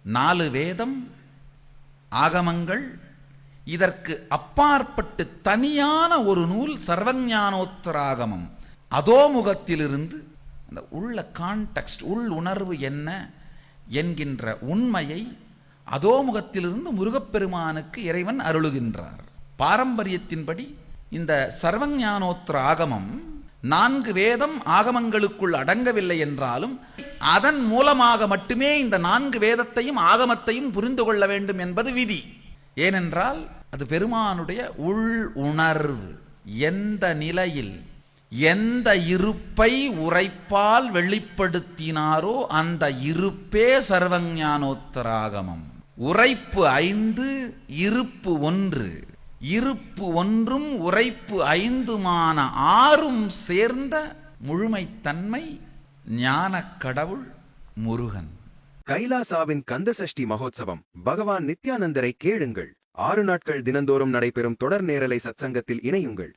4 வேதம், ஆகமங்கள், இதற்கு அப்பாற்பட்டு தனியான ஒரு நூல் சர்வஞானோத்தராகமம். அதோமுகத்திலிருந்து அந்த உள்ள கான்டெக்ஸ்ட், உள் உணர்வு என்ன என்கின்ற உண்மையை அதோமுகத்திலிருந்து முருகப்பெருமானுக்கு இறைவன் அருளுகின்றார். பாரம்பரியத்தின்படி இந்த சர்வஞானோத்தர ஆகமம் 4 வேதம் ஆகமங்களுக்குள் அடங்கவில்லை என்றாலும் அதன் மூலமாக மட்டுமே இந்த 4 வேதத்தையும் ஆகமத்தையும் புரிந்து கொள்ள வேண்டும் என்பது விதி. ஏனென்றால் அது பெருமானுடைய உள் உணர்வு. எந்த நிலையில் எந்த இருப்பை உரைப்பால் வெளிப்படுத்தினாரோ அந்த இருப்பே சர்வஞானோத்தராகமம். உரைப்பு 5, இருப்பு 1. இருப்பு 1ம் உரைப்பு 5மான 6ம் சேர்ந்த முழுமைத்தன்மை ஞானக் கடவுள் முருகன். கைலாசாவின் கந்தசஷ்டி மகோத்சவம். பகவான் நித்யானந்தரை கேளுங்கள். 6 நாட்கள் தினந்தோறும் நடைபெறும் தொடர் நேரலை சத்சங்கத்தில் இணையுங்கள்.